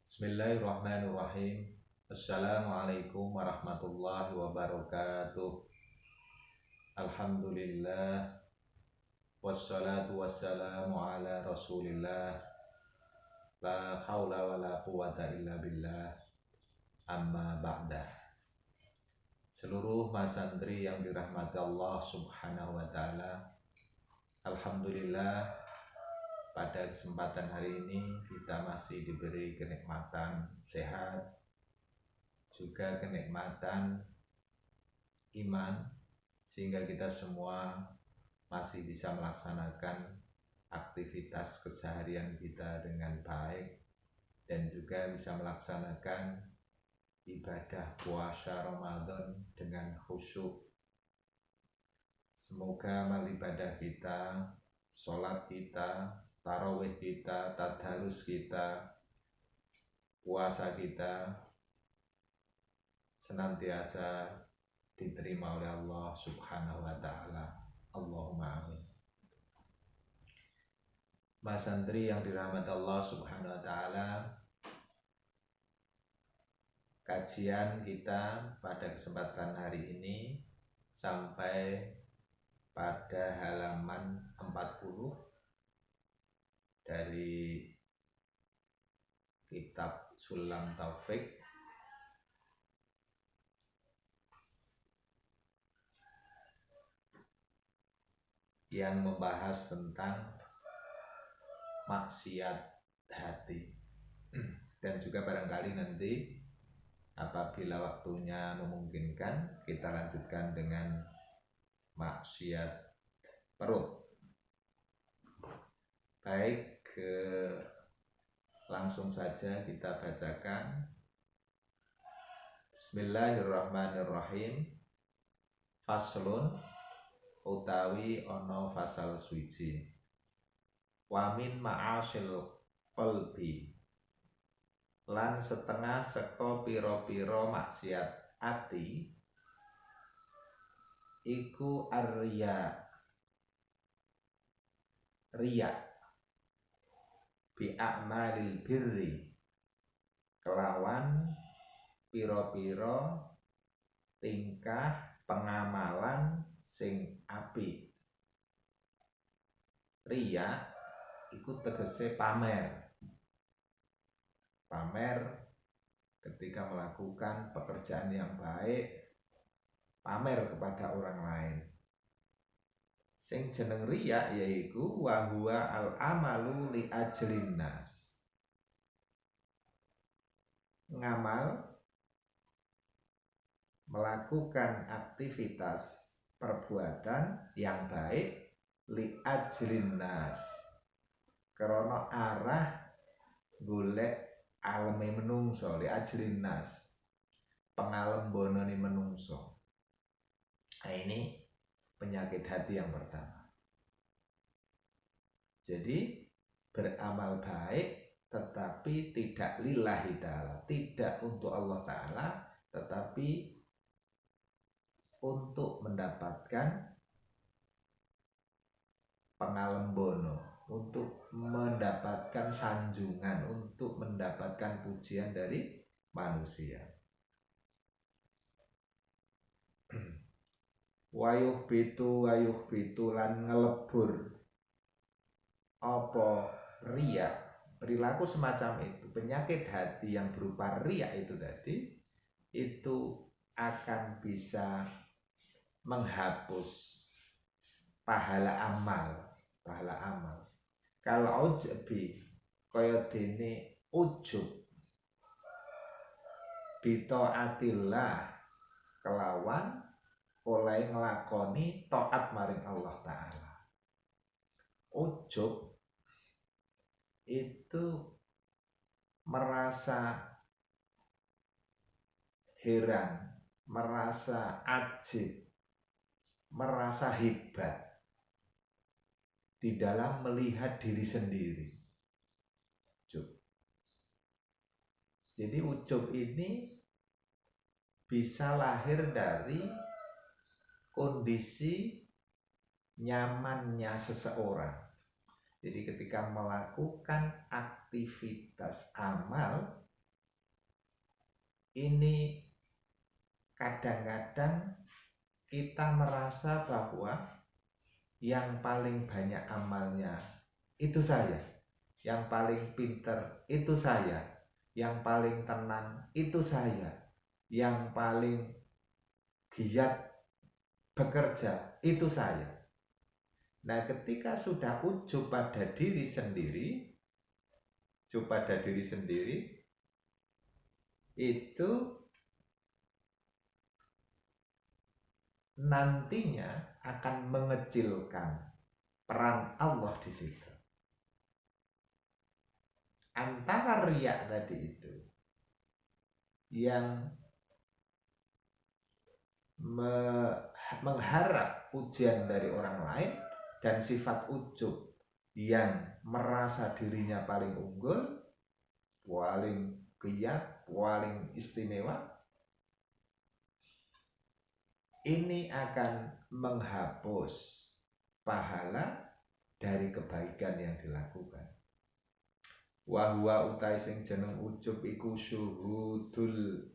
Bismillahirrahmanirrahim. Assalamualaikum warahmatullahi wabarakatuh. Alhamdulillah. Wassalatu wassalamu ala rasulillah. La hawla wa la quwata illa billah. Amma ba'dah. Seluruh masantri yang dirahmati Allah subhanahu wa ta'ala, alhamdulillah, pada kesempatan hari ini kita masih diberi kenikmatan sehat, juga kenikmatan iman, sehingga kita semua masih bisa melaksanakan aktivitas keseharian kita dengan baik dan juga bisa melaksanakan ibadah puasa Ramadan dengan khusyuk. Semoga amal ibadah kita, sholat kita, tarawih kita, tadarus kita, puasa kita senantiasa diterima oleh Allah subhanahu wa ta'ala. Allahumma amin. Mas santri yang dirahmati Allah subhanahu wa ta'ala, kajian kita pada kesempatan hari ini sampai pada halaman 40 dari kitab Sulam Taufik yang membahas tentang maksiat hati. Dan juga barangkali nanti apabila waktunya memungkinkan kita lanjutkan dengan maksiat perut. Baik, langsung saja kita bacakan. Bismillahirrahmanirrahim. Faslun utawi ono fasal suci. Wamin ma'asil qalbi, lan setengah seko piro-piro maksiat ati iku arya riya bi'a'malil birri, kelawan piro-piro tingkah pengamalan sing apik. Riya iku tegese pamer ketika melakukan pekerjaan yang baik, pamer kepada orang lain. Sing jeneng riya yaiku wa huwa al amalu li ajlin nas, ngamal, melakukan aktivitas perbuatan yang baik li ajlin nas, karena arah golek aleme menungso, li ajlin nas, pengalembonane menungso. Nah, ini penyakit hati yang pertama. Jadi beramal baik tetapi tidak lillahi ta'ala, tidak untuk Allah ta'ala, tetapi untuk mendapatkan pengalembono, untuk mendapatkan sanjungan, untuk mendapatkan pujian dari manusia. Wayuh bitu lan ngelebur apa riya, perilaku semacam itu, penyakit hati yang berupa riya itu tadi, itu akan bisa menghapus pahala amal. Kalau ujabi kaya dene ujub bitaatillah, kelawan oleh ngelakoni taat maring Allah ta'ala. Ujub itu merasa heran, merasa ajib, merasa hebat di dalam melihat diri sendiri. Ujub. Jadi ujub ini bisa lahir dari kondisi nyamannya seseorang. Jadi ketika melakukan aktivitas amal ini kadang-kadang kita merasa bahwa yang paling banyak amalnya itu saya, yang paling pinter itu saya, yang paling tenang itu saya, yang paling giat bekerja itu saya. Nah, ketika sudah ujub pada diri sendiri, itu nantinya akan mengecilkan peran Allah di situ. Antara riya tadi itu yang mengharap pujian dari orang lain dan sifat ujub yang merasa dirinya paling unggul, paling giat, paling istimewa, ini akan menghapus pahala dari kebaikan yang dilakukan. Wa huwa utai sing jeneng ujub iku syuhudul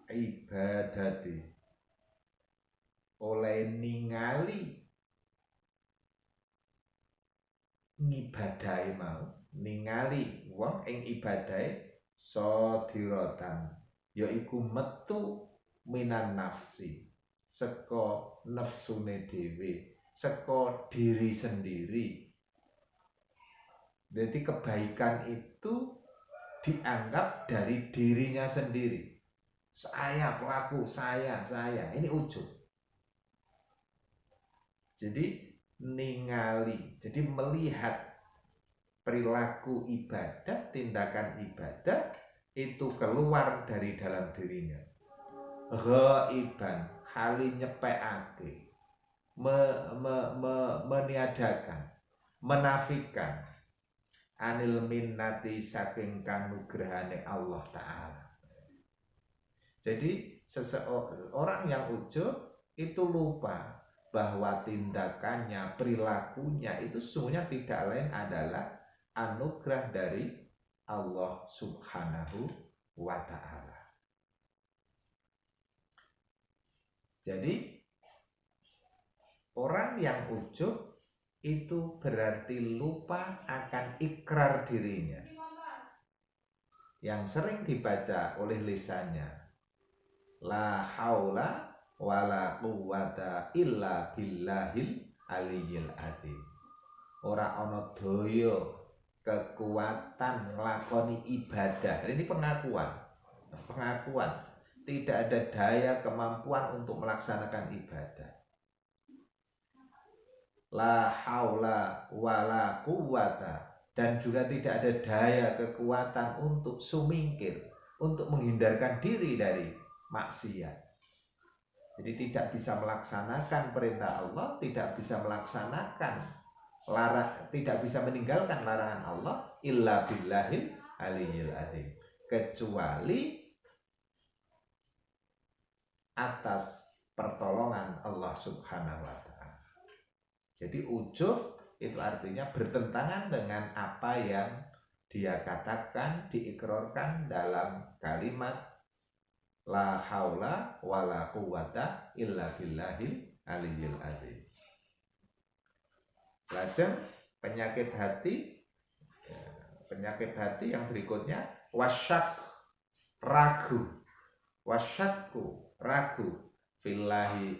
ibadati, oleh ningali ngibadahe mau, ningali wong ing ibadahe sadirotan, yaiku metu minan nafsi, saka nafsune dhewe, saka diri sendiri. Jadi kebaikan itu dianggap dari dirinya sendiri. Saya pelaku, saya. Ini ujub. Jadi ningali, jadi melihat perilaku ibadah, tindakan ibadah itu keluar dari dalam dirinya. Ghaiban, hali nyepekake, meniadakan, menafikan anil minnati saking kanugrahane Allah Ta'ala. Jadi seseorang yang ujub itu lupa bahwa tindakannya, perilakunya itu sesungguhnya tidak lain adalah anugerah dari Allah Subhanahu wa Ta'ala. Jadi orang yang ujub itu berarti lupa akan ikrar dirinya yang sering dibaca oleh lisannya, la haula wala quwwata illa billahil aliyyil adzim. Ora ana daya kekuatan nglakoni ibadah. Ini pengakuan. Tidak ada daya kemampuan untuk melaksanakan ibadah. La haula wala quwwata, dan juga tidak ada daya kekuatan untuk sumingkir, untuk menghindarkan diri dari maksiat. Jadi tidak bisa melaksanakan perintah Allah, tidak bisa melaksanakan tidak bisa meninggalkan larangan Allah illa billahil aliyyil adzim, kecuali atas pertolongan Allah Subhanahu wa Ta'ala. Jadi ujub itu artinya bertentangan dengan apa yang dia katakan, diikrarkan dalam kalimat la haula wala quwwata illa billahil aliyyil adzim. Lajeng penyakit hati yang berikutnya wasyak, ragu fillahi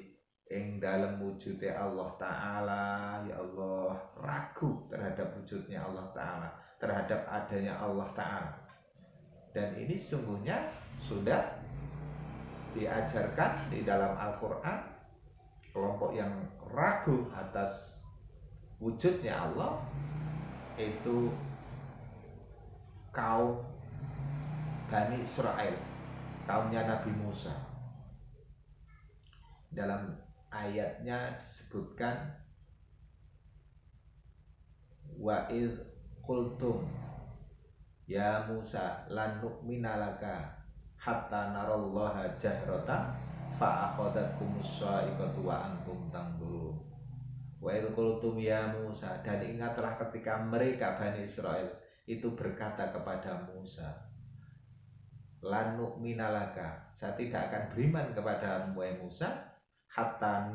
ing dalem wujude Allah Ta'ala. Ya Allah, ragu terhadap wujudnya Allah Ta'ala, terhadap adanya Allah Ta'ala. Dan ini sungguhnya sudah diajarkan di dalam Al-Quran. Kelompok yang ragu atas wujudnya Allah itu kaum Bani Israel, kaumnya Nabi Musa. Dalam ayatnya disebutkan wa id qultum ya Musa lan nu'mina laka hatta narallaha jahratan fa akhadhatkumus sa'iqatu wa antum tanzurun. Wa id qultum ya Musa, dan ingatlah ketika mereka Bani Israel itu berkata kepada Musa, lanu minalaka, saya tidak akan beriman kepada Musa hatta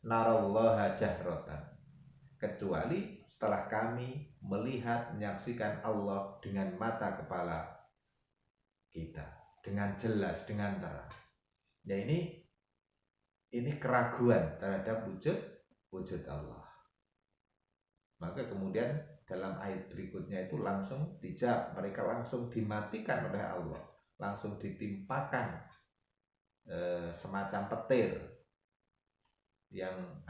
narallaha jahratan, kecuali setelah kami melihat menyaksikan Allah dengan mata kepala kita, dengan jelas, dengan terang. Ya ini keraguan terhadap wujud Allah. Maka kemudian dalam ayat berikutnya itu langsung dijawab, mereka langsung dimatikan oleh Allah, langsung ditimpakan semacam petir yang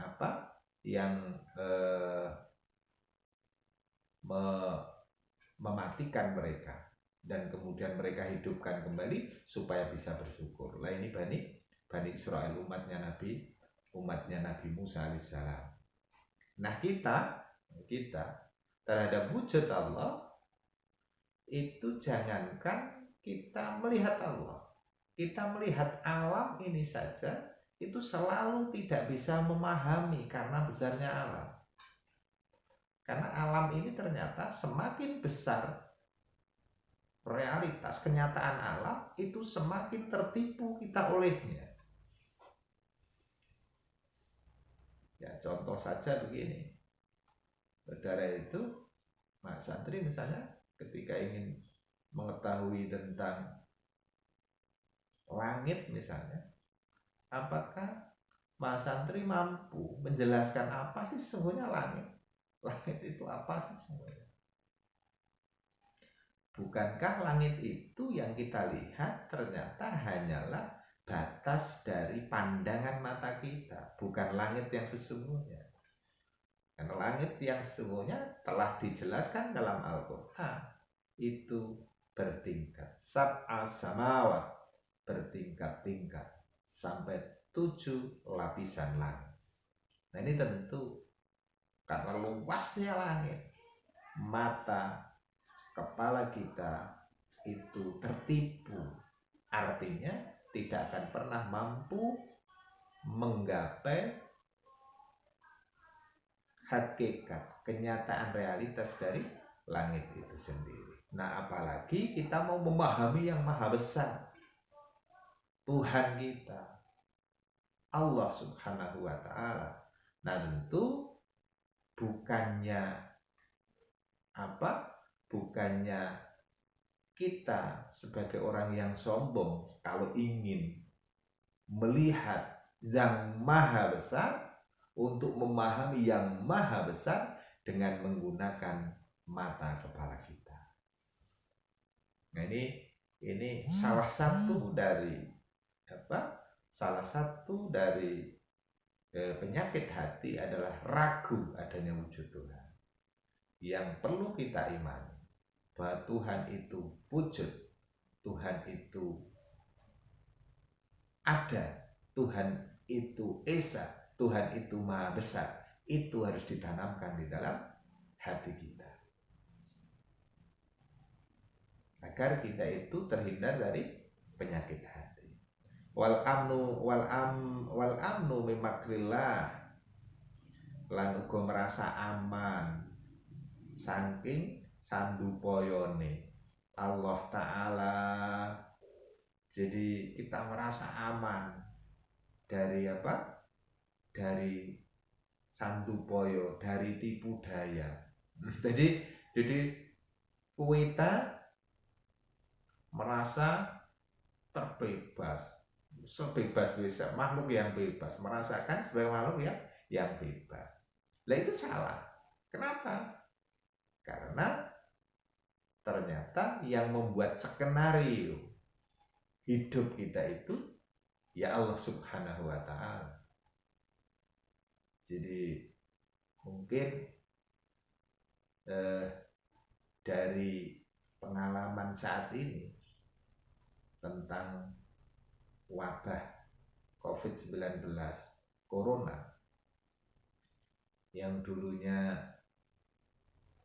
mematikan mereka, dan kemudian mereka hidupkan kembali supaya bisa bersyukur. Lah ini Bani Israil, umatnya Nabi Musa alaihissalam. Nah kita terhadap wujud Allah itu jangankan kita melihat Allah, kita melihat alam ini saja itu selalu tidak bisa memahami karena besarnya alam. Karena alam ini ternyata semakin besar realitas kenyataan alam, itu semakin tertipu kita olehnya. Ya contoh saja begini, saudara itu Mak Santri misalnya ketika ingin mengetahui tentang langit misalnya, apakah Mak Santri mampu menjelaskan apa sih sesungguhnya langit? Langit itu apa sih sesungguhnya? Bukankah langit itu yang kita lihat ternyata hanyalah batas dari pandangan mata kita, bukan langit yang sesungguhnya. Karena langit yang sesungguhnya telah dijelaskan dalam Al-Quran, itu bertingkat, sab'a samawat, bertingkat-tingkat sampai 7 lapisan langit. Nah ini tentu karena luasnya langit, mata kepala kita itu tertipu, artinya tidak akan pernah mampu menggapai hakikat, kenyataan realitas dari langit itu sendiri. Nah apalagi kita mau memahami yang maha besar, Tuhan kita, Allah subhanahu wa ta'ala. Nah tentu bukannya kita sebagai orang yang sombong kalau ingin melihat yang maha besar, untuk memahami yang maha besar dengan menggunakan mata kepala kita. Nah ini salah satu dari penyakit hati adalah ragu adanya wujud Tuhan. Yang perlu kita imani bahwa Tuhan itu wujud, Tuhan itu ada, Tuhan itu esa, Tuhan itu maha besar. Itu harus ditanamkan di dalam hati kita, agar kita itu terhindar dari penyakit hati. Wal amnu mimakrillah, lan uga merasa aman saking sandupoyone Allah Ta'ala. Jadi kita merasa aman dari dari sandupoyo, dari tipu daya. Jadi kita merasa terbebas, sebebas-bebas, makhluk yang bebas, merasakan sebagai makhluk yang bebas. Lah itu salah. Kenapa? Karena ternyata yang membuat skenario hidup kita itu ya Allah subhanahu wa ta'ala. Jadi mungkin dari pengalaman saat ini tentang wabah COVID-19 Corona yang dulunya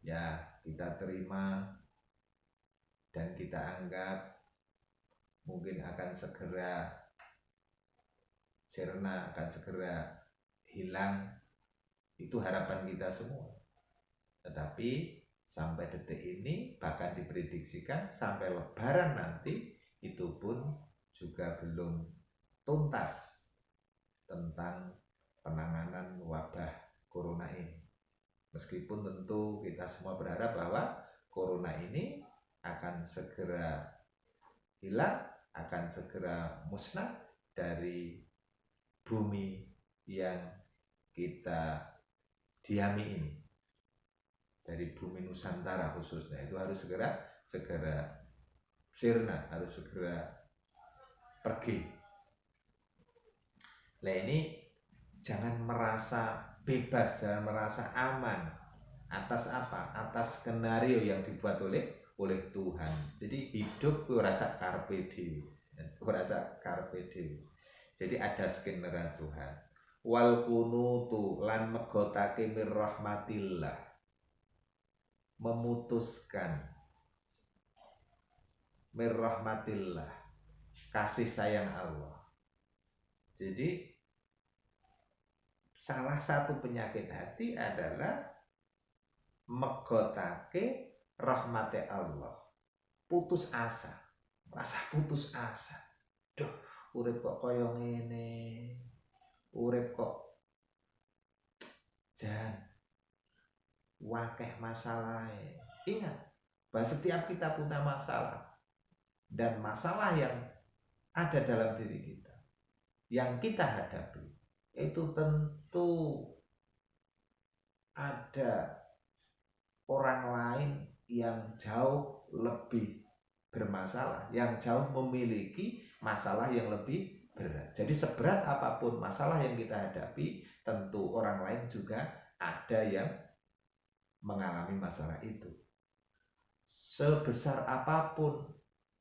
ya kita terima dan kita anggap mungkin akan segera sirna, akan segera hilang, itu harapan kita semua. Tetapi sampai detik ini, bahkan diprediksikan sampai Lebaran nanti itu pun juga belum tuntas tentang penanganan wabah corona ini. Meskipun tentu kita semua berharap bahwa corona ini akan segera hilang, akan segera musnah dari bumi yang kita diami ini, dari bumi Nusantara khususnya, itu harus segera sirna, harus segera pergi. Nah ini jangan merasa bebas, jangan merasa aman atas apa? Atas skenario yang dibuat oleh Tuhan. Jadi hidup ku rasa carpe diem, Jadi ada skenario Tuhan. Wal kunutu lan megotake mir rahmatillah, memutuskan mir rahmatillah, kasih sayang Allah. Jadi salah satu penyakit hati adalah megotake rahmate Allah, putus asa, rasa putus asa. Duh, urip kok kaya ngene, urip kok jan wakeh masalahnya. Ingat bahwa setiap kita punya masalah, dan masalah yang ada dalam diri kita, yang kita hadapi, itu tentu ada orang lain yang jauh lebih bermasalah, yang jauh memiliki masalah yang lebih berat. Jadi seberat apapun masalah yang kita hadapi, tentu orang lain juga ada yang mengalami masalah itu. Sebesar apapun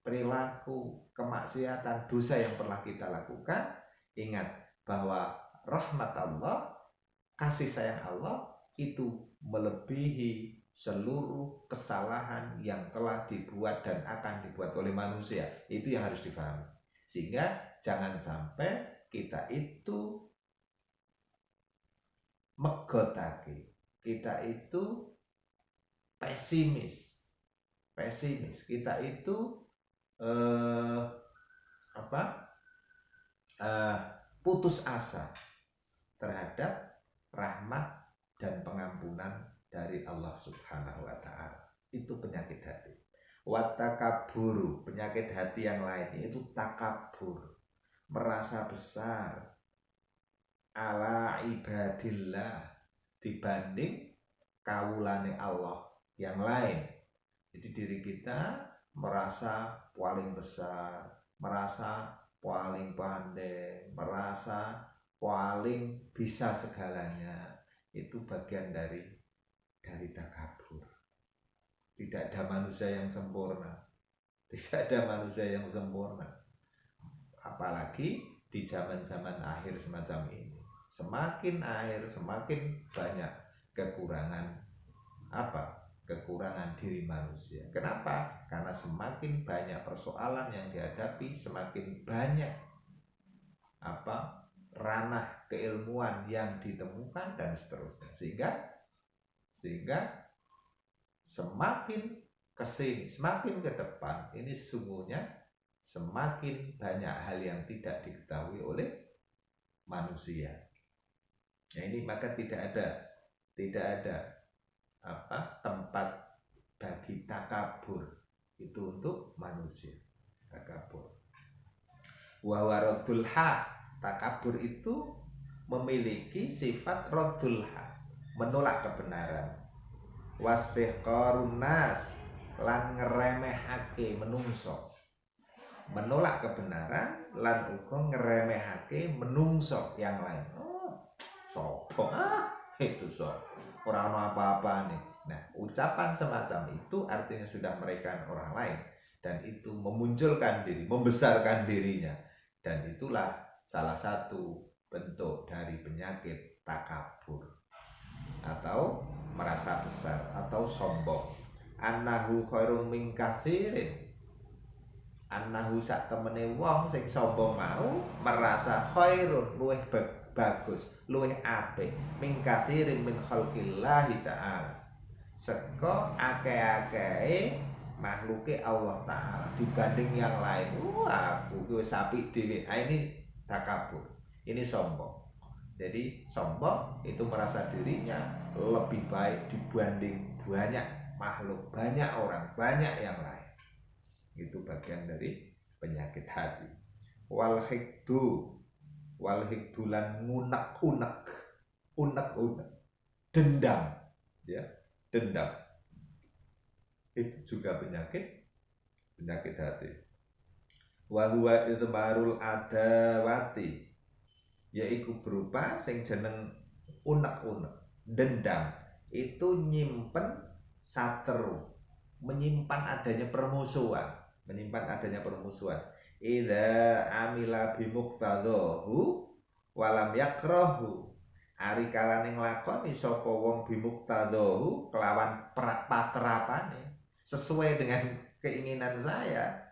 perilaku, kemaksiatan, dosa yang pernah kita lakukan, ingat bahwa rahmat Allah, kasih sayang Allah itu melebihi seluruh kesalahan yang telah dibuat dan akan dibuat oleh manusia. Itu yang harus difahami. Sehingga jangan sampai kita itu megotake, kita itu pesimis, kita itu putus asa terhadap rahmat dan pengampunan dari Allah Subhanahu wa Ta'ala. Itu penyakit hati. Watakaburu, penyakit hati yang lain, yaitu takabur, merasa besar ala ibadillah, dibanding kawulane Allah yang lain. Jadi diri kita merasa paling besar, merasa paling pandai, merasa paling bisa segalanya. Itu bagian dari takabur. Tidak ada manusia yang sempurna. Apalagi di zaman-zaman akhir semacam ini. Semakin akhir, semakin banyak kekurangan diri manusia. Kenapa? Karena semakin banyak persoalan yang dihadapi, semakin banyak ranah keilmuan yang ditemukan dan seterusnya. Sehingga semakin kesini, semakin ke depan, ini sesungguhnya semakin banyak hal yang tidak diketahui oleh manusia. Nah ini maka tidak ada tempat bagi takabur itu untuk manusia. Takabur. Wa waradul haq, takabur itu memiliki sifat radul haq, menolak kebenaran. Wastihqarun nas, lan ngeremehake menungso. Menolak kebenaran lan uga ngeremehake menungso yang lain. Sopo itu sopo, ora ono apa-apane. Nah, ucapan semacam itu artinya sudah meremehkan orang lain, dan itu memunculkan diri, membesarkan dirinya, dan itulah salah satu bentuk dari penyakit takabur atau merasa besar atau sombong. Annahu khairum min katsirin, annahu sak temene wong sing sombong mau merasa khairun, luwih bagus, luwih apik, min katsirin min khalqillahi ta'ala, seko akeh-akehe makhluke Allah Ta'ala dibanding yang lain. Aku gue sapi dewe. Ini takabur, ini sombong. Jadi sombong itu merasa dirinya lebih baik dibanding banyak makhluk, banyak orang, banyak yang lain. Itu bagian dari penyakit hati. Wal hikdulan ngunek-unek, dendam, ya, dendam. Itu juga penyakit hati. Wa huwa idmarul adawati, yaiku berupa sing jeneng unek-unek, dendam. Itu nyimpen sateru, menyimpan adanya permusuhan. Idza amila bimuqtadhahu walam yakrahu, ari kalane nglakoni sapa wong bimuqtadhahu kelawan patrapane sesuai dengan keinginan saya,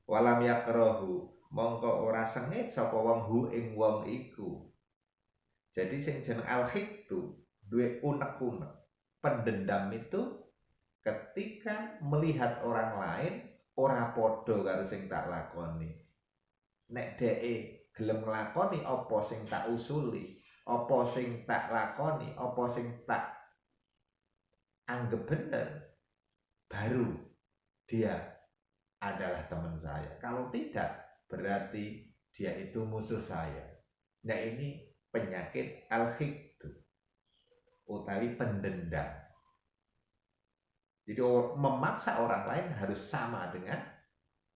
walam yakrahu mongko ora sengit sapa wong hu ing wong iku. Jadi sing jeneng al-hikdu duwe unek-unek, pendendam itu ketika melihat orang lain ora padha karo sing tak lakoni. Nek dheke gelem nglakoni apa sing tak usuli, apa sing tak lakoni, apa sing tak anggap bener, baru dia adalah teman saya. Kalau tidak, berarti dia itu musuh saya. Nah, ini penyakit al-hikdu utawi pendendam. Jadi memaksa orang lain harus sama dengan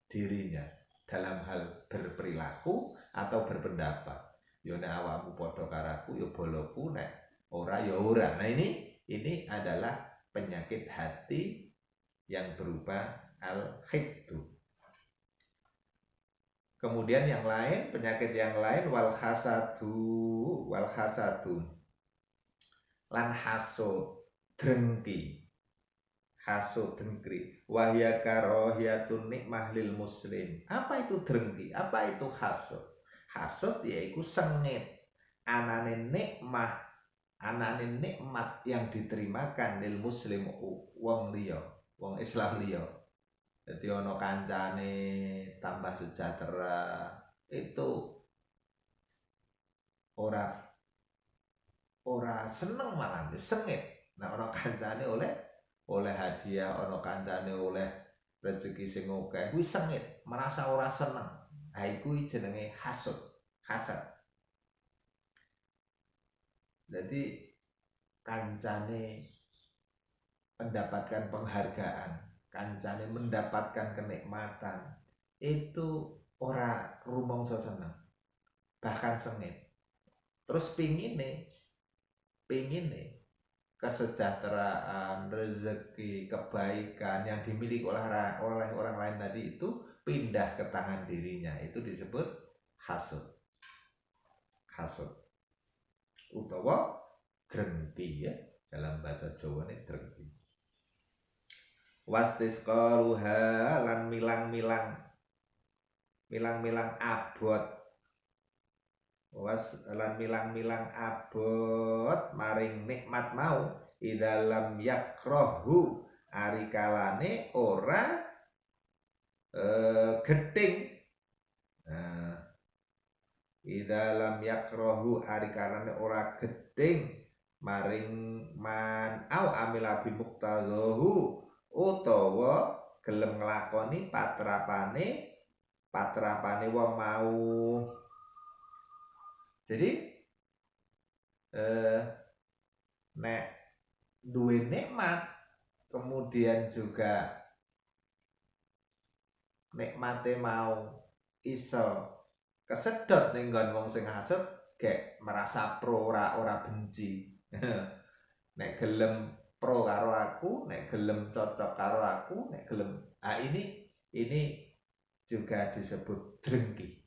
dirinya dalam hal berperilaku atau berpendapat. Yo nek awakmu padha karo aku, yo boloku, nek ora yo ora. Nah, ini adalah penyakit hati yang berupa al-hikdu. Kemudian yang lain, penyakit yang lain wal hasadu lan hasud, dengki. Hasud, dengki. Wahya karohiyatun nikmah lil muslim. Apa itu dengki? Apa itu hasud? Hasud yaitu sengit anane nikmat yang diterimakan lil muslim wong liya, wong Islam liya. Jadi ono kancane tambah sejahtera, itu ora seneng malah sengit. Nah, ono kancane oleh hadiah, ono kancane oleh rezeki sing akeh, kuwi sengit, merasa ora seneng. Ha iku jenenge hasud, hasad. Jadi kancane mendapatkan penghargaan, kancane mendapatkan kenikmatan, itu ora rumangsa seneng, bahkan sengit. Terus pingine kesejahteraan, rezeki, kebaikan yang dimiliki oleh orang lain tadi itu pindah ke tangan dirinya. Itu disebut hasud. Utawa drengki, ya, dalam bahasa Jawa ini drengki. Wastisqaruha lan milang-milang abot. Milang-milang abot maring nikmat mau idalam yakrohu ari kalane ora geding. Idalam yakrohu ari kalane ora geding maring man au amila bi muqtadhahu utawa gelem nglakoni patrapane wong mau. Jadi nek duwe nikmat kemudian juga nikmate mau iso kesedot ning nggon wong sing hasud, gek merasa pro ora benci. Nek gelem pro karo aku, nek gelem cocok karo aku, nek gelem ini juga disebut drengki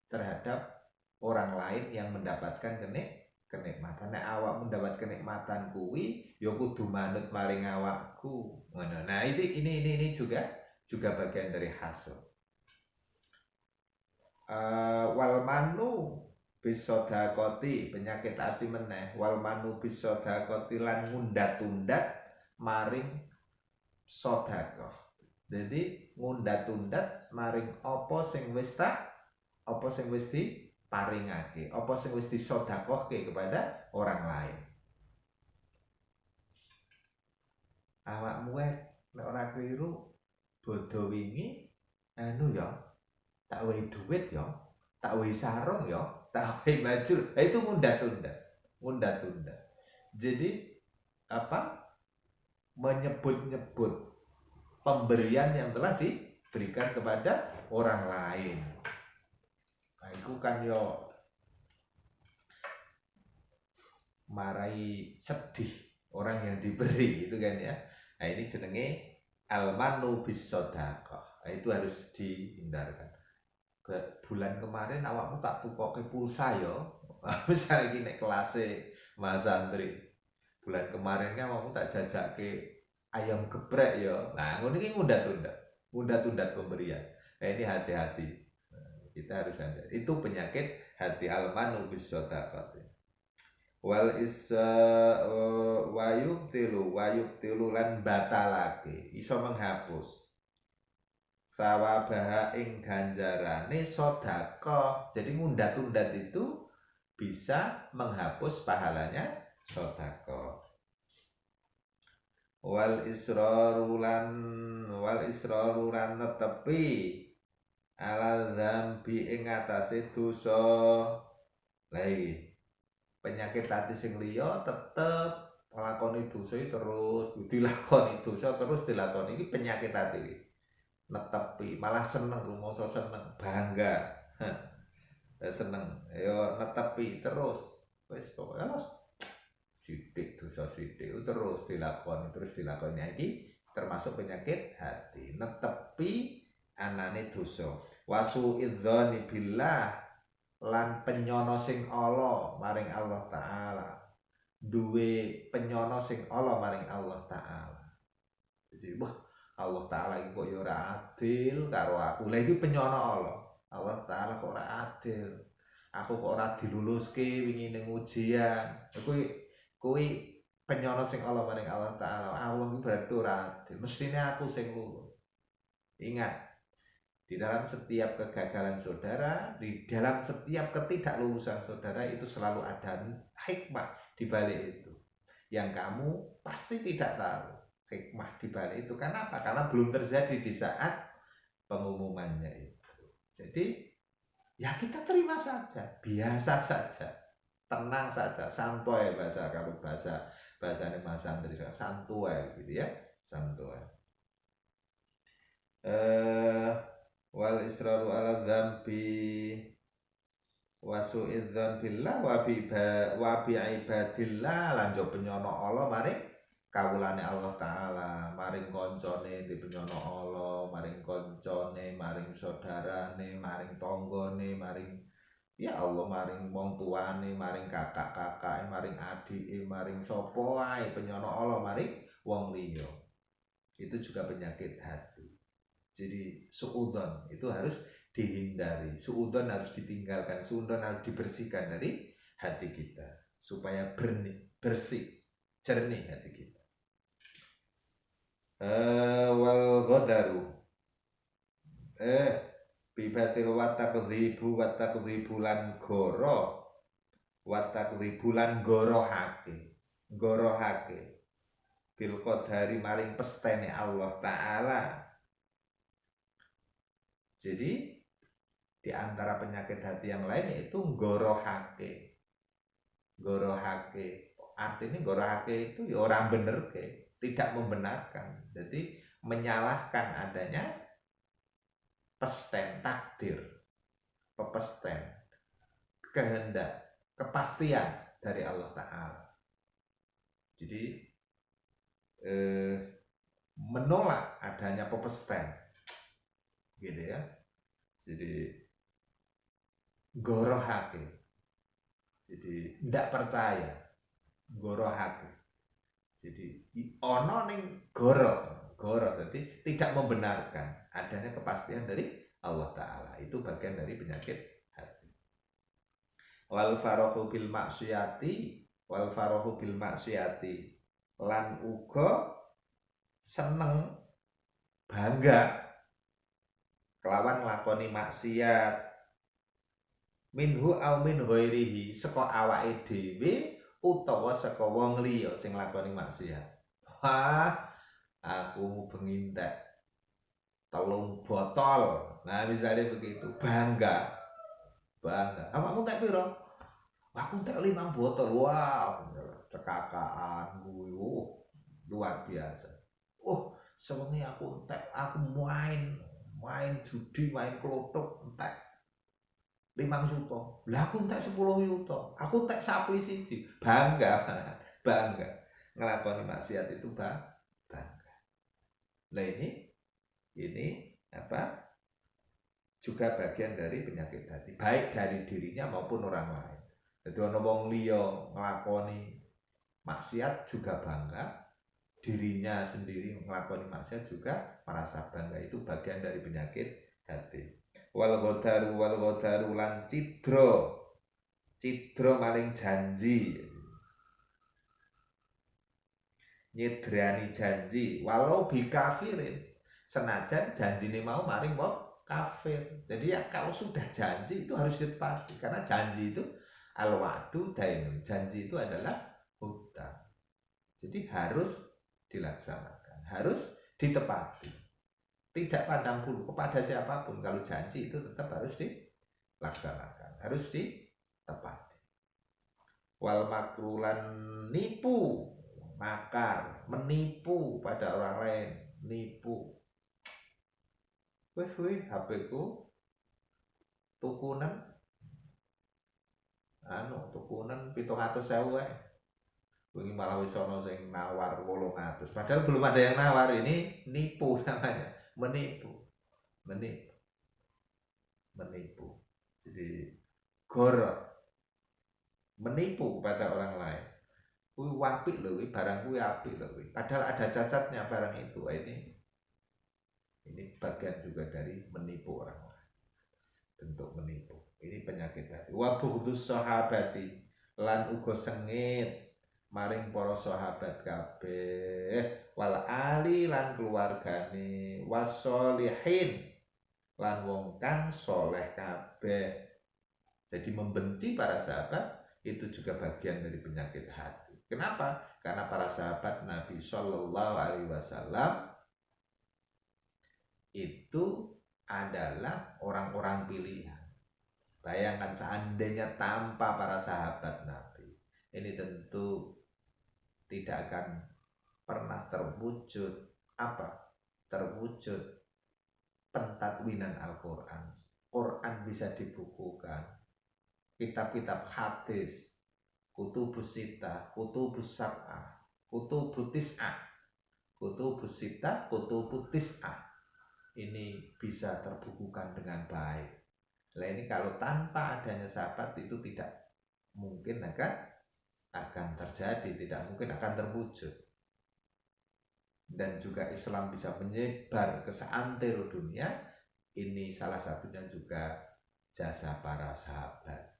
terhadap orang lain yang mendapatkan kenikmatan. Nek awak mendapat kenikmatan kuwi ya kudu manut maring awakku. Nah, ini juga bagian dari hasud. Wal manu bisodakoti, penyakit hati meneh. Wal manu bisodakoti lan ngundat-undat maring sedekah. Jadi ngundat-undat maring apa sing wis diparingake, apa sing wis disedekahke kepada orang lain. Awakmu nek ora kliru bodho wingi anu ya, tak wehi duit ya, tak wehi sarung ya, tak wehi baju. Itu ngundat-undat. Jadi apa? Menyebut-nyebut pemberian yang telah diberikan kepada orang lain. Nah, itu kan yo marai sedih orang yang diberi itu kan ya. Nah, ini jenenge almanu bis sedekah. Nah, itu harus dihindarkan. Bulan kemarin awakmu tak tukoke pulsa yo. Misalnya gini kelasnya Mas Andri. Bulan kemarin kan awakmu tak jajake ayam geprek yo. Nah, ngono iki ngundat-undat pemberian. Nah, ini hati-hati. Kita harus sadar. Itu penyakit hati almanu bis sedekah. Wal isa wayubtilu lan batalake iso menghapus sawabaha ing ganjarane sedekah. Jadi ngundat-undat itu bisa menghapus pahalanya sedekah. Wal israru lan netepi ala dzambi ing atase dosa. Lah penyakit hati sing liya tetep nglakoni dosa terus dilakoni iki penyakit hati iki. Netepi malah seneng rumoso seneng bangga. Seneng ya netepi terus wis pokoke lah sithik dosa sithik terus dilakoni iki termasuk penyakit hati. Netepi anane dosa. Wasu idzani billah lan penyono sing ala maring Allah Ta'ala. Duwe penyono sing ala maring Allah Ta'ala. Jadi wah Allah Ta'ala iki kok ya ora adil karo aku. Lah iki penyono Allah Ta'ala kok ora adil. Aku kok ora diluluske wingi ning ujian. Kuwi penyono sing ala maring Allah Ta'ala. Allah iki berarti ora adil. Mestine aku sing lulus. Ingat, di dalam setiap kegagalan saudara, di dalam setiap ketidaklulusan saudara itu selalu ada hikmah di balik itu. Yang kamu pasti tidak tahu hikmah di balik itu. Kenapa? Karena belum terjadi di saat pengumumannya itu. Jadi ya kita terima saja, biasa saja, tenang saja, santuy kalau bahasa Mas Andri, santuy gitu ya, santuy. Wal israru ala dzambi wasu idzan billah wa bi ibadillah lan jo penyono Allah maring kawulane Allah Ta'ala, maring koncone di penyono Allah, maring koncone, maring saudarane, maring tanggane, maring ya Allah, maring wong tuane, maring kakak-kakake, maring adike, maring sapa wae penyono Allah maring wong liya. Itu juga penyakit hati. Jadi suudzon itu harus dihindari, suudzon harus ditinggalkan, suudzon harus dibersihkan dari hati kita supaya bersih, jernih hati kita. Wal ghadaru bibatil watakdzibu lan gorohake bil qadari maring pestene Allah Ta'ala. Jadi di antara penyakit hati yang lain yaitu gorohake. Artinya gorohake itu ya orang bener ke, tidak membenarkan. Jadi menyalahkan adanya pesten takdir, pepesten, kehendak, kepastian dari Allah Ta'ala. Jadi menolak adanya pepesten, gitu ya. Jadi gorohake, jadi tidak percaya, gorohake. Jadi ono ning goro, jadi tidak membenarkan adanya kepastian dari Allah Ta'ala. Itu bagian dari penyakit hati. Wal farahu bil maksiyati lan uga seneng, bangga kelawan nglakoni maksiat minhu au min ghairihi saka awake dhewe utawa saka wong liya sing nglakoni maksiat. Wah, aku bengi entek 3 botol. Nah, misalnya begitu, bangga. Awakmu entek piro? Aku entek 5 botol. Wah, cekakaan kuwi. Luar biasa. Oh, sewengi aku entek, aku main judi, main klothok entek 5 juta. Lah aku entek 10 juta. Aku entek sapi siji. Bangga. Bangga. Ngelakoni maksiat itu bangga. Nah ini apa? Juga bagian dari penyakit hati, baik dari dirinya maupun orang lain. Jadi ana wong liya nglakoni maksiat juga bangga, dirinya sendiri nglakoni maksiat juga merasa bangga. Itu bagian dari penyakit hati. Wal ghadaru lan cidra maling janji, nyedrani janji walau bikafirin, senajan janjine mau maring wong kafir. Jadi ya kalau sudah janji itu harus ditepati, karena janji itu al-wa'du dainun, janji itu adalah hutang. Jadi harus dilaksanakan, harus ditepati. Tidak pandang bulu kepada siapapun, kalau janji itu tetap harus dilaksanakan, harus ditepati. Wal makrulan nipu, makar, menipu pada orang lain, nipu. Wes kuwi HP ku tukunan 700.000 ae. Wingi malah wis ana sing nawar 800. Padahal belum ada yang nawar, ini nipu namanya, menipu. Jadi gorok, menipu pada orang lain. Kuwi apik lho, kuwi barang kuwi apik lho kuwi. Padahal ada cacatnya barang itu. Ini bagian juga dari menipu orang-orang. Bentuk menipu. Ini penyakit hati. Wa bughdus sahabati, lan uga sengit maring para sahabat kabeh, wal ali lan keluargane, wasolihin lan wong kang soleh kabeh. Jadi membenci para sahabat itu juga bagian dari penyakit hati. Kenapa? Karena para sahabat Nabi Shallallahu Alaihi Wasallam itu adalah orang-orang pilihan. Bayangkan seandainya tanpa para sahabat Nabi, ini tentu tidak akan pernah terwujud terwujud pentadwinan Al-Quran. Quran bisa dibukukan, kitab-kitab hadis, kutubus sitah, kutubus sab'ah, kutubus tis'ah, kutubus sitah, kutubus tis'ah, ini bisa terbukukan dengan baik. Nah ini kalau tanpa adanya sahabat itu tidak mungkin akan terjadi, tidak mungkin akan terwujud. Dan juga Islam bisa menyebar ke seantero dunia, ini salah satunya juga jasa para sahabat.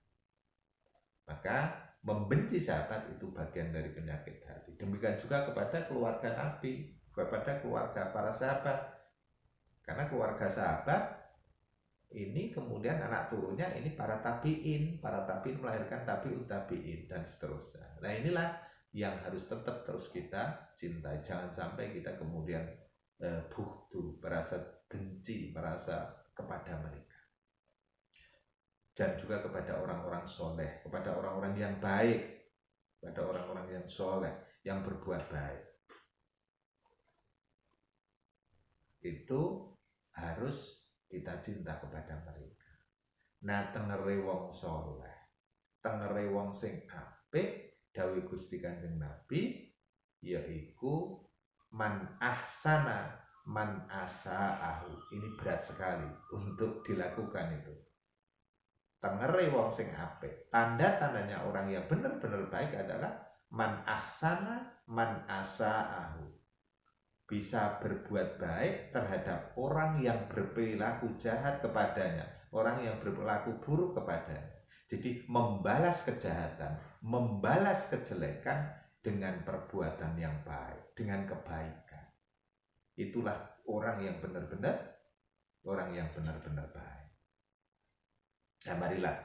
Maka membenci sahabat itu bagian dari penyakit hati. Demikian juga kepada keluarga Nabi, kepada keluarga para sahabat. Karena keluarga sahabat ini kemudian anak turunnya ini para tabi'in melahirkan tabi'ut tabi'in dan seterusnya. Nah inilah yang harus tetap terus kita cintai. Jangan sampai kita kemudian bughdu, merasa benci, merasa kepada mereka. Dan juga kepada orang-orang soleh, kepada orang-orang yang baik, kepada orang-orang yang soleh, yang berbuat baik. Itu harus kita cinta kepada mereka. Nah, tengere wong soleh, tengere wong sing apik, dawuh Gusti Kanjeng Nabi, yaiku man ahsana man asa'ahu. Ini berat sekali untuk dilakukan itu. Tengere wong sing apik, tanda-tandanya orang yang benar-benar baik adalah man ahsana man asa'ahu. Bisa berbuat baik terhadap orang yang berperilaku jahat kepadanya, orang yang berperilaku buruk kepadanya. Jadi membalas kejahatan, membalas kejelekan dengan perbuatan yang baik, dengan kebaikan. itulah orang yang benar-benar baik. Nah, marilah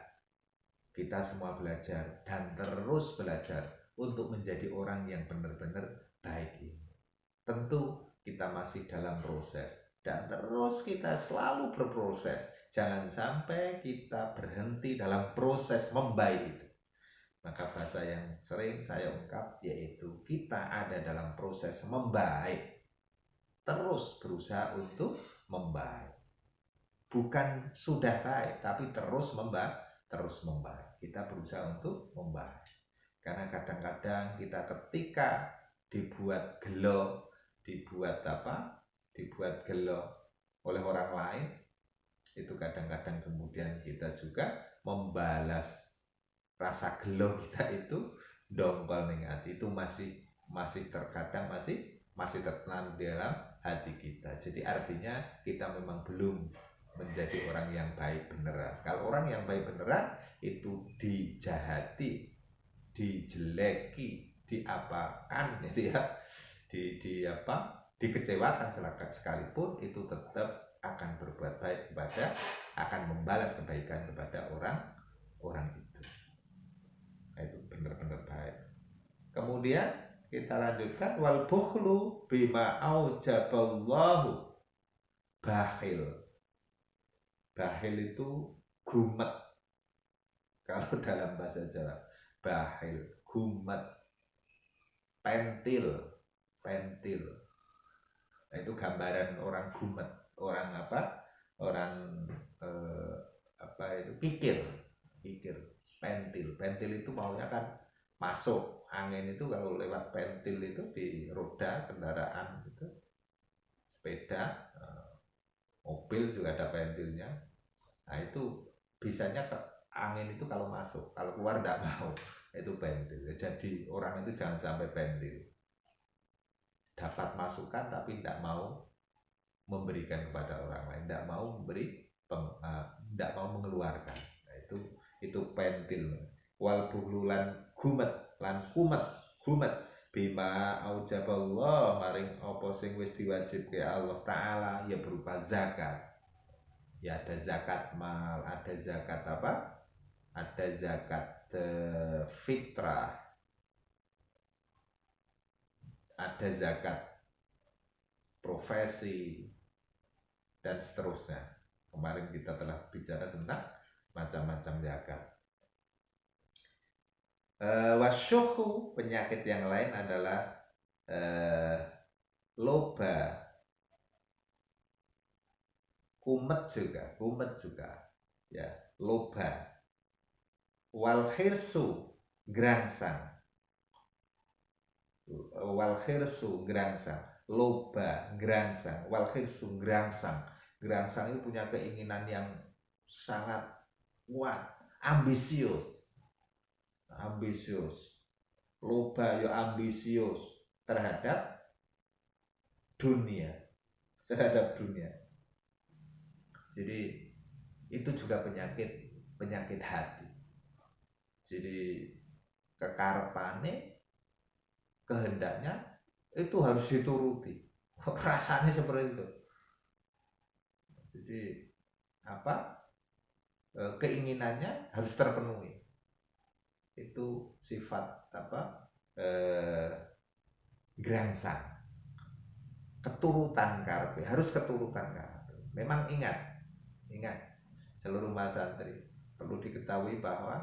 kita semua belajar dan terus belajar untuk menjadi orang yang benar-benar baik ini. Tentu kita masih dalam proses dan terus kita selalu berproses. Jangan sampai kita berhenti dalam proses membaik itu. Maka bahasa yang sering saya ungkap yaitu kita ada dalam proses membaik. Terus berusaha untuk membaik. Bukan sudah baik, tapi terus membaik. Kita berusaha untuk membaik. Karena kadang-kadang kita ketika dibuat gelo, dibuat gelo oleh orang lain, itu kadang-kadang kemudian kita juga membalas rasa gelo kita itu dongkol ning hati itu masih terkadang masih tertanam di dalam hati kita. Jadi artinya kita memang belum menjadi orang yang baik beneran. Kalau orang yang baik beneran itu dijahati, dijeleki, diapakan itu ya, dikecewakan sekalipun itu tetap akan berbuat baik akan membalas kebaikan kepada orang itu. Nah, itu benar-benar baik. Kemudian kita lanjutkan wal bukhlu bima aujaballahu. Bakhil itu gumet kalau dalam bahasa Jawa. Bakhil, gumet, pentil. Nah, itu gambaran orang gumet, orang itu pikir. Pentil itu maunya kan masuk angin itu kalau lewat pentil itu di roda kendaraan itu, sepeda, mobil juga ada pentilnya. Nah itu bisanya angin itu kalau masuk, kalau keluar tidak mau, itu pentil. Jadi orang itu jangan sampai pentil, dapat masukan tapi tidak mau memberikan kepada orang lain, tidak mau tidak mau mengeluarkan. Nah, itu pentil. Wal buhlulan gumet bima aujaballah maring apa sing wis diwajibke Allah taala, ya berupa zakat. Ya ada zakat mal, ada zakat ada zakat fitrah, ada zakat profesi dan seterusnya. Kemarin kita telah bicara tentang macam-macam zakat. Wasyuhu, penyakit yang lain adalah loba, kumet juga ya, loba. Wal khirsu, gerangsang, loba, gerangsang. Wal khirsu, gerangsang itu punya keinginan yang sangat kuat, ambisius. Loba ya ambisius terhadap dunia. Jadi itu juga penyakit hati. Jadi kekarepane, kehendaknya itu harus dituruti. Rasanya seperti itu. Jadi keinginannya harus terpenuhi. Itu sifat gerangsang, keturutan karepe, harus keturutan karepe. Memang ingat seluruh mas santri perlu diketahui bahwa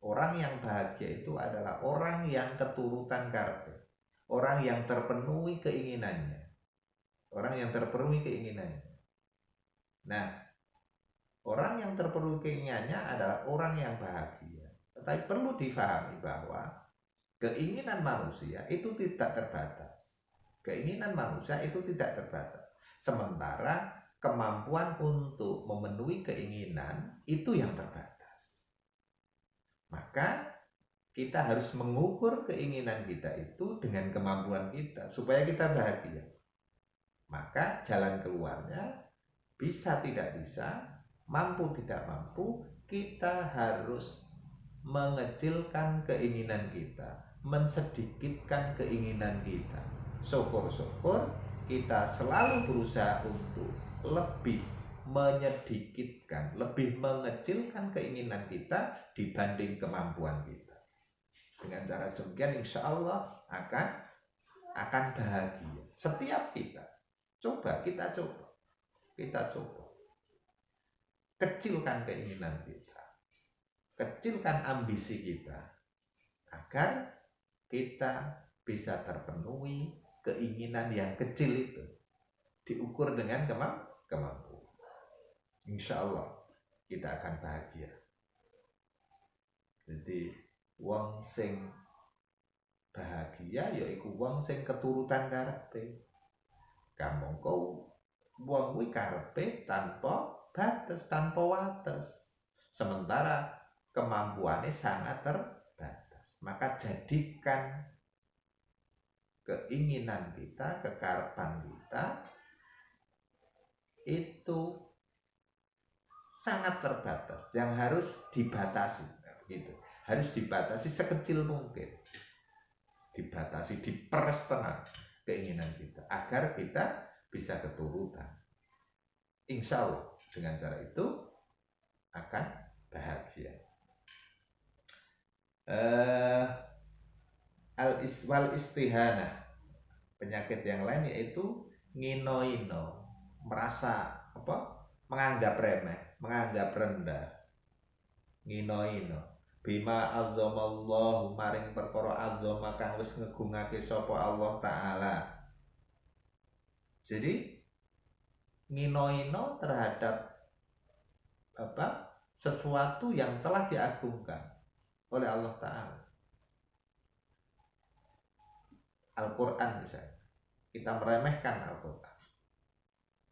orang yang bahagia itu adalah orang yang keturutan karepe, orang yang terpenuhi keinginannya. Nah, orang yang terpenuhi keinginannya adalah orang yang bahagia. Tetapi perlu difahami bahwa keinginan manusia itu tidak terbatas. Sementara kemampuan untuk memenuhi keinginan itu yang terbatas. Maka kita harus mengukur keinginan kita itu dengan kemampuan kita supaya kita bahagia. Maka jalan keluarnya bisa tidak bisa, mampu tidak mampu, kita harus mengecilkan keinginan kita, mensedikitkan keinginan kita. Syukur-syukur kita selalu berusaha untuk lebih menyedikitkan, lebih mengecilkan keinginan kita dibanding kemampuan kita. Dengan cara demikian insya Allah akan bahagia. Setiap kita kita coba kecilkan keinginan kita, kecilkan ambisi kita, agar kita bisa terpenuhi keinginan yang kecil itu, diukur dengan kemampuan. Insya Allah kita akan bahagia. Jadi wong sing bahagia yaiku wong sing keturutan karepe. Kamangka wong kuwi karepe tanpa batas, tanpa wates. Sementara kemampuannya sangat terbatas. Maka jadikan keinginan kita, kekarepan kita itu sangat terbatas, yang harus dibatasi, gitu. Harus dibatasi sekecil mungkin, dibatasi, diperes tengah keinginan kita, agar kita bisa keturutan. Insya Allah dengan cara itu akan bahagia. Wal istihanah, penyakit yang lain yaitu ngino-ino, merasa menganggap remeh, menganggap rendah. Ngino-ino bima azzamallahu, maring perkara azzama kang wis ngegungake sapa Allah taala. Jadi ngino-ino terhadap sesuatu yang telah diagungkan oleh Allah taala. Al-Quran misalnya, kita meremehkan Al-Quran.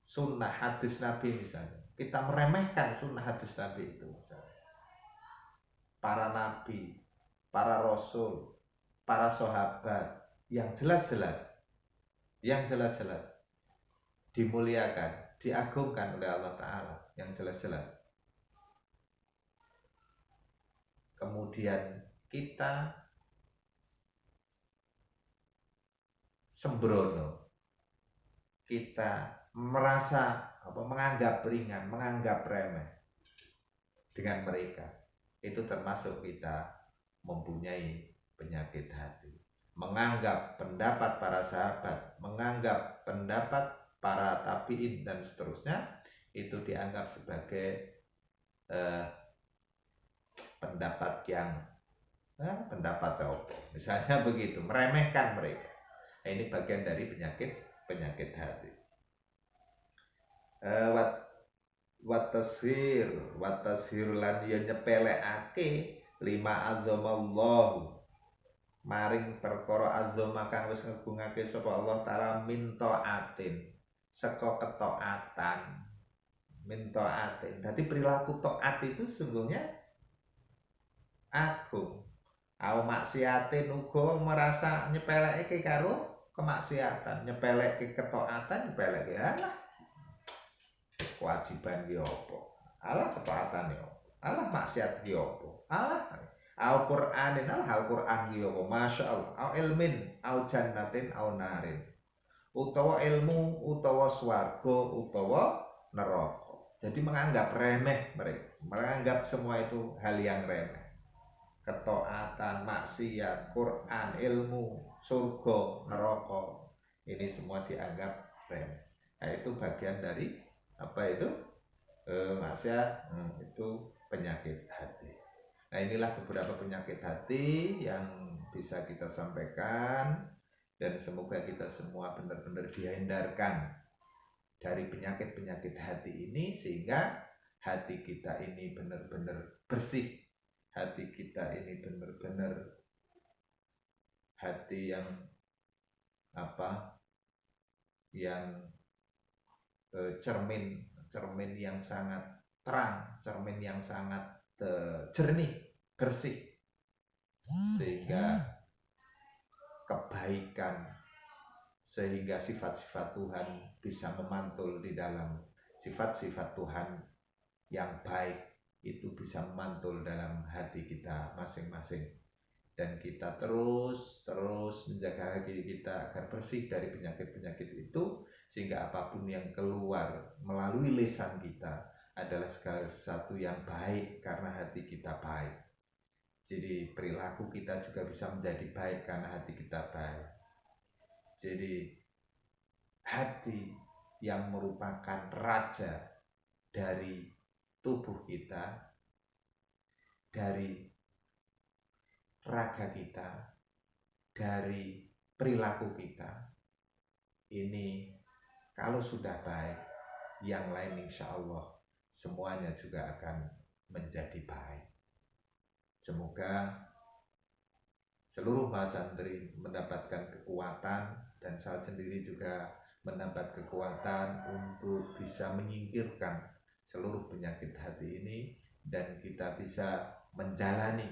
Sunnah hadis Nabi misalnya, kita meremehkan sunnah hadis Nabi itu misalnya. Para nabi, para rasul, para sahabat yang jelas-jelas dimuliakan, diagungkan oleh Allah Ta'ala, yang jelas-jelas. Kemudian kita sembrono, kita merasa menganggap ringan, menganggap remeh dengan mereka. Itu termasuk kita mempunyai penyakit hati. Menganggap pendapat para sahabat, menganggap pendapat para tabi'in dan seterusnya, itu dianggap sebagai pendapat yang pendapat apa? Misalnya begitu, meremehkan mereka. Nah, ini bagian dari penyakit hati. Watashir lan ya nyepelekake lima azamallahu, maring perkara azama kang wis ngegungake sapa Allah taala min taatin, saka ketaatan, min taatin. Dadi perilaku taat itu sesungguhnya agung. Au maksiatin uga merasa nyepeleke karo kemaksiatan, nyepeleke ketaatan, nyepeleke alah kewajiban ki apa? Alah ketaatan ki apa? Alah maksiat ki apa? Alah Al-Qur'anin, alah Al-Qur'an ki apa? Masyaallah. Au ilmin, au jannatin, au narin. Utawa ilmu, utawa swarga, utawa neraka. Jadi menganggap remeh mereka, menganggap semua itu hal yang remeh. Ketaatan, maksiat, Quran, ilmu, surga, neraka, ini semua dianggap remeh. Nah, itu bagian dari maksiat, itu penyakit hati. Nah, inilah beberapa penyakit hati yang bisa kita sampaikan, dan semoga kita semua benar-benar dihindarkan dari penyakit-penyakit hati ini, sehingga hati kita ini benar-benar bersih. Hati kita ini benar-benar hati yang cermin yang sangat terang, cermin yang sangat jernih, bersih, sehingga kebaikan, sehingga sifat-sifat Tuhan bisa memantul di dalam sifat-sifat Tuhan yang baik, itu bisa memantul dalam hati kita masing-masing. dan kita terus menjaga hati kita agar bersih dari penyakit-penyakit itu, sehingga apapun yang keluar melalui lisan kita adalah segala sesuatu yang baik karena hati kita baik. Jadi perilaku kita juga bisa menjadi baik karena hati kita baik. Jadi hati yang merupakan raja dari tubuh kita, dari raga kita, dari perilaku kita, ini kalau sudah baik, yang lain insya Allah semuanya juga akan menjadi baik. Semoga seluruh santri mendapatkan kekuatan, dan saya sendiri juga mendapat kekuatan untuk bisa menyingkirkan seluruh penyakit hati ini, dan kita bisa menjalani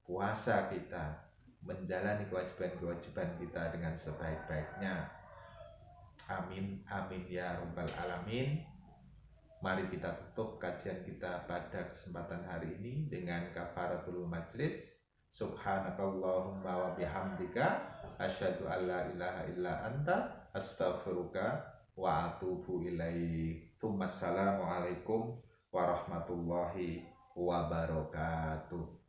puasa kita, menjalani kewajiban-kewajiban kita dengan sebaik-baiknya. Amin, amin ya rabbal alamin. Mari kita tutup kajian kita pada kesempatan hari ini dengan kafaratul majlis. Subhanakallahumma wa bihamdika asyhadu an la ilaha illa anta astaghfiruka wa atubu ilaik. Assalamualaikum warahmatullahi wabarakatuh.